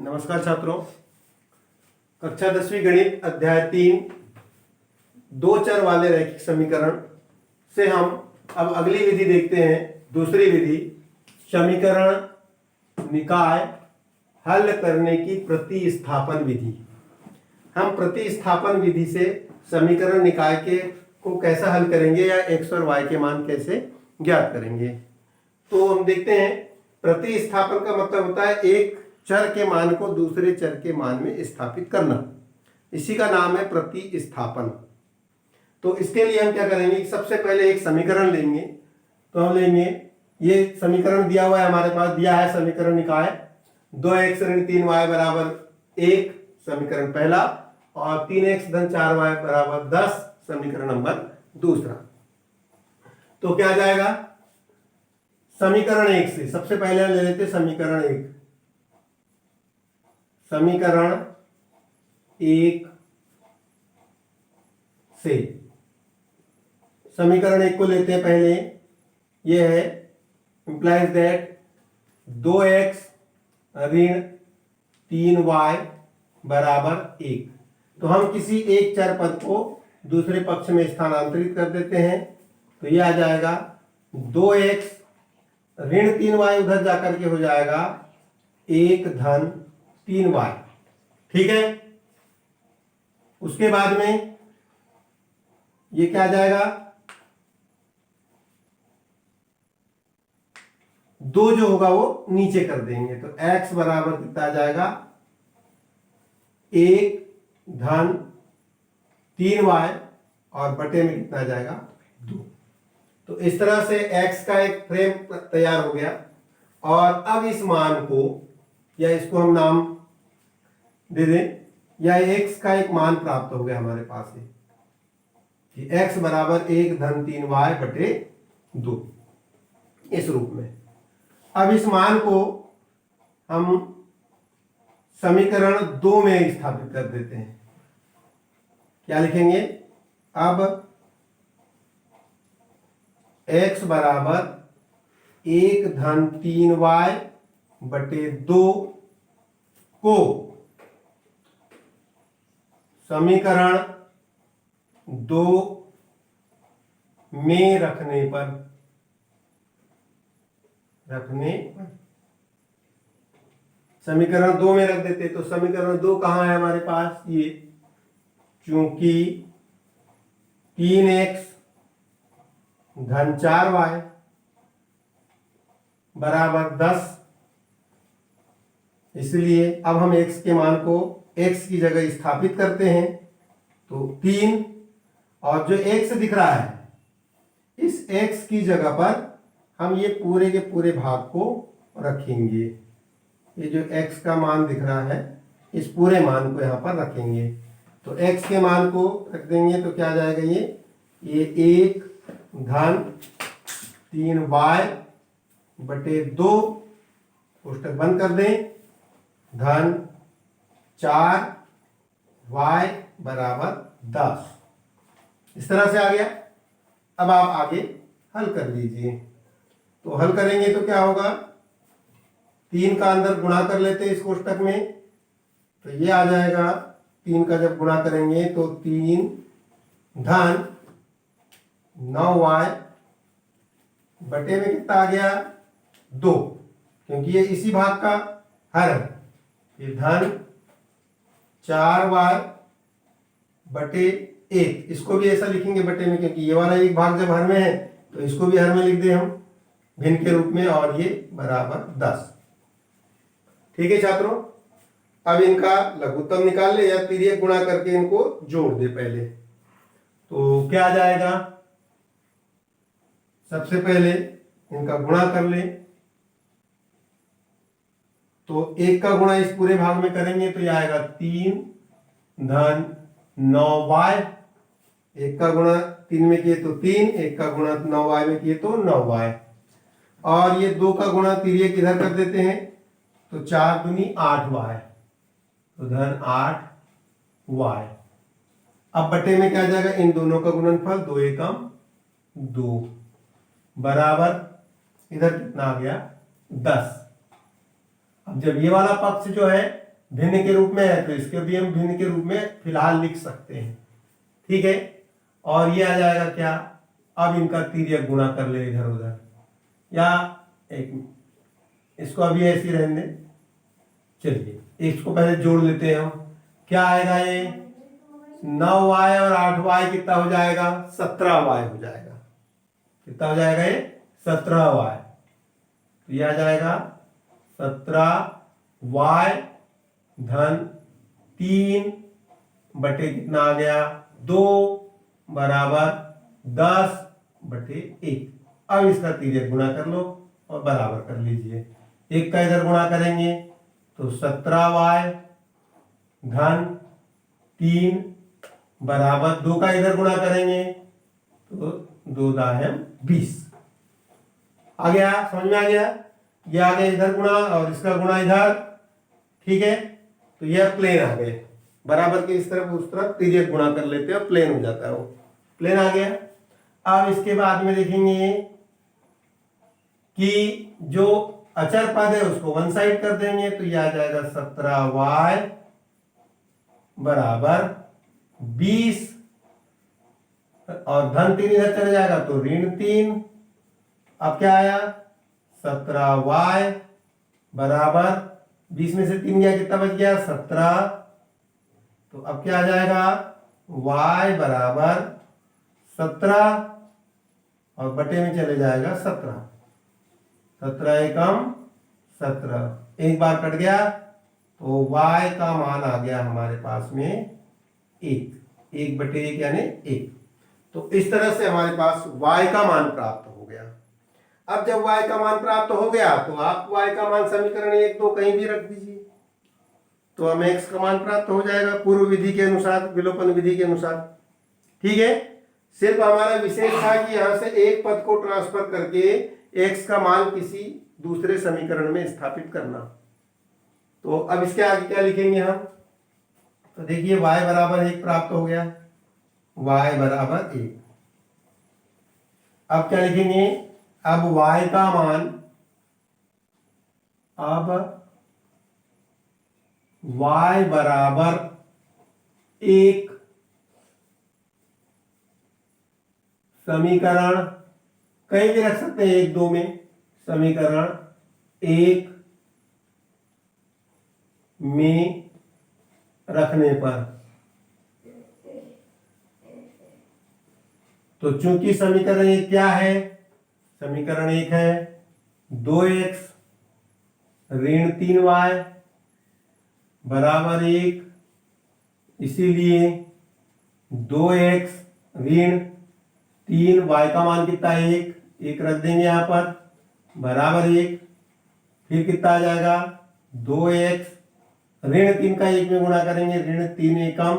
नमस्कार छात्रों, कक्षा 10वीं गणित अध्याय 3 दो चर वाले रैखिक समीकरण से हम अब अगली विधि देखते हैं। दूसरी विधि, समीकरण निकाय हल करने की प्रतिस्थापन विधि। हम प्रतिस्थापन विधि से समीकरण निकाय के को कैसा हल करेंगे या x और y के मान कैसे ज्ञात करेंगे। तो हम देखते हैं, प्रतिस्थापन का मतलब होता है एक चर के मान को दूसरे चर के मान में स्थापित करना। इसी का नाम है प्रतिस्थापन। तो इसके लिए हम क्या करेंगे, सबसे पहले एक समीकरण लेंगे। तो हम लेंगे, ये समीकरण दिया हुआ है हमारे पास, दिया है समीकरण निकाय 2x ऋण 3y बराबर 1 समीकरण पहला, और 3x धन 4y बराबर 10 समीकरण नंबर दूसरा। तो क्या आ जाएगा, समीकरण 1 से सबसे पहले हम ले लेते समीकरण 1। समीकरण 1 से समीकरण 1 को लेते हैं पहले। यह है इंप्लाइज दैट 2x ऋण 3y बराबर 1। तो हम किसी एक चर पद को दूसरे पक्ष में स्थानांतरित कर देते हैं। तो यह आ जाएगा 2x ऋण 3y उधर जाकर के हो जाएगा 1 धन 3y। ठीक है। उसके बाद में ये क्या आ जाएगा, 2 जो होगा वो नीचे कर देंगे। तो x बराबर कितना आ जाएगा, 1 धन 3y और बटे में कितना आ जाएगा, 2। तो इस तरह से x का एक फ्रेम तैयार हो गया। और अब इस मान को, या इसको हम नाम दे दें, या x का एक मान प्राप्त हो गया हमारे पास है कि x बराबर 1 धन 3y बटे 2, इस रूप में। अब इस मान को हम समीकरण 2 में स्थापित कर देते हैं। क्या लिखेंगे, अब x बराबर 1 धन 3y बटे 2 को समीकरण 2 में रखने पर समीकरण 2 में रख देते। तो समीकरण 2 कहां है हमारे पास, ये, चूंकि 3x धन 4y बराबर 10, इसलिए अब हम x के मान को x की जगह स्थापित करते हैं। तो 3, और जो x दिख रहा है, इस x की जगह पर हम ये पूरे के पूरे भाग को रखेंगे। ये जो x का मान दिख रहा है, इस पूरे मान को यहां पर रखेंगे। तो x के मान को रख देंगे तो क्या आ जाएगा, ये 1 धन 3y बटे 2, कोष्टक बंद कर दें, धन 4y बराबर 10। इस तरह से आ गया। अब आप आगे हल कर लीजिए। तो हल करेंगे तो क्या होगा, 3 का अंदर गुणा कर लेते हैं इस कोष्टक में। तो ये आ जाएगा, 3 का जब गुणा करेंगे तो 3 धन 9y बटे में कितना आ गया, 2, क्योंकि ये इसी भाग का हर है। ये धन 4y बटे 1, इसको भी ऐसा लिखेंगे बटे में, क्योंकि ये वाला एक भाग जब हर में है तो इसको भी हर में लिख दें हम भिन्न के रूप में, और ये बराबर 10। ठीक है छात्रों, अब इनका लघुत्तम निकाल ले या तिर्यक गुणा करके इनको जोड़ दे पहले। तो क्या आ जाएगा, सबसे पहले इनका गुणा कर ले। तो 1 का गुणा इस पूरे भाग में करेंगे तो यह आएगा 3 धन 9y। 1 का गुणा 3 में किए तो 3, 1 का गुणा 9y में किए तो 9y। और ये 2 का गुणा तिर्यक इधर कर देते हैं, तो 4 दूनी 8y, तो धन 8y। अब बटे में क्या आ जाएगा, इन दोनों का गुणनफल, 2 एकम 2 बराबर, इधर कितना आ गया, 10। अब जब ये वाला पक्ष जो है भिन्न के रूप में है तो इसके भी हम भिन्न के रूप में फिलहाल लिख सकते हैं। ठीक है, और ये आ जाएगा क्या, अब इनका तिर्यक गुणा कर ले इधर उधर, या एक इसको अभी ऐसे ही रहने दें। चलिए इसको पहले जोड़ लेते हैं हम, क्या आएगा ये 9y और 8y कितना हो जाएगा 17y हो जाएगा। कितना हो जाएगा ये 17y, तो ये आ जाएगा 17y धन 3 बटे कितना आ गया 2 बराबर 10 बटे 1। अब इसका तिर्यक गुणा कर लो और बराबर कर लीजिए। एक का इधर गुणा करेंगे तो 17y धन 3 बराबर 2 का इधर गुणा करेंगे तो 2 दाहें 20। आ गया, समझ में आ गया। ये आ गया इधर गुणा और इसका गुणा इधर। ठीक है, तो यह प्लेन आ गए, बराबर के इस तरफ उस तरफ तिर्यक गुणा कर लेते हैं, प्लेन हो जाता है, वो प्लेन आ गया। अब इसके बाद में देखेंगे कि जो अचर पद है उसको वन साइड कर देंगे तो यह आ जाएगा 17y बराबर 20 और धन 3 इधर चले जाएगा तो ऋण 3। अब क्या आया 17y बराबर 20 में से 3 गया कितना बच गया 17। तो अब क्या आ जाएगा y बराबर 17 और बटे में चले जाएगा 17। 17 एकम 17, एक बार कट गया तो y का मान आ गया हमारे पास में 1 बटे 1 यानी 1। तो इस तरह से हमारे पास y का मान प्राप्त हो गया। अब जब y का मान प्राप्त हो गया तो आप y का मान समीकरण 1 2 कहीं भी रख दीजिए तो हमें x का मान प्राप्त हो जाएगा पूर्व विधि के अनुसार, विलोपन विधि के अनुसार। ठीक है, सिर्फ हमारा विशेष था कि यहां से एक पद को ट्रांसफर करके x का मान किसी दूसरे समीकरण में स्थापित करना। तो अब इसके आगे क्या लिखेंगे हम, तो देखिए y बराबर 1 प्राप्त हो गया, y बराबर 1। अब क्या लिखेंगे, अब y का मान, अब y बराबर 1 समीकरण कहीं भी रख सकते हैं 1 2 में, समीकरण 1 में रखने पर, तो चूंकि समीकरण 1 क्या है, समीकरण 1 है 2x ऋण 3y बराबर 1, इसीलिए 2x ऋण 3y का मान कितना है 1 रख देंगे यहां पर बराबर 1। फिर कितना आ जाएगा 2x ऋण 3 का 1 में गुणा करेंगे, ऋण 3 एकम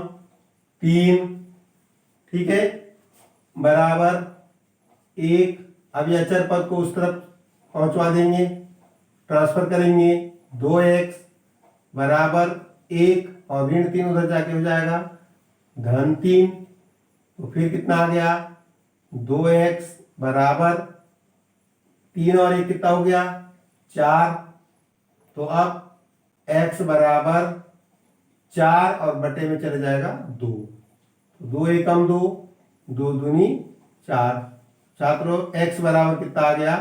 3। ठीक है, बराबर 1। अब ये अचर पद को उस तरफ पहुंचवा देंगे, ट्रांसफर करेंगे 2x बराबर 1 और ऋण 3 उधर जाके हो जाएगा धन 3। तो फिर कितना आ गया 2x बराबर 3 और 1 कितना हो गया 4। तो अब x बराबर 4 और बटे में चले जाएगा 2, तो 2 एकम 2, 2 दूनी 4। छात्रों x बराबर कितना आ गया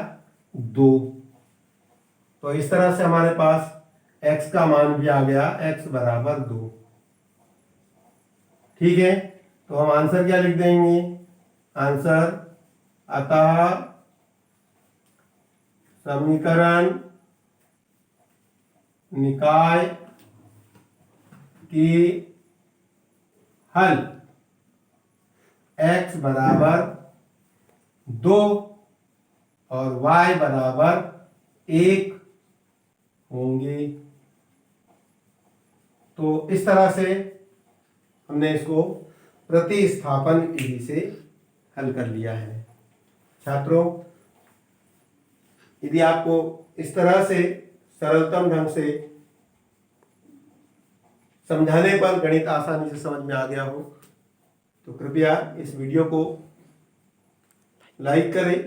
2। तो इस तरह से हमारे पास x का मान भी आ गया, x बराबर 2। ठीक है, तो हम आंसर क्या लिख देंगे, आंसर अतः समीकरण निकाय की हल x बराबर 2 और y बराबर 1 होंगे। तो इस तरह से हमने इसको प्रतिस्थापन विधि से हल कर लिया है। छात्रों, यदि आपको इस तरह से सरलतम ढंग से समझाने पर गणित आसानी से समझ में आ गया हो तो कृपया इस वीडियो को लाइक करें,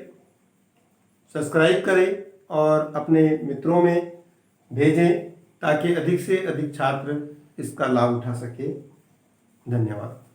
सब्सक्राइब करें और अपने मित्रों में भेजें ताकि अधिक से अधिक छात्र इसका लाभ उठा सके। धन्यवाद।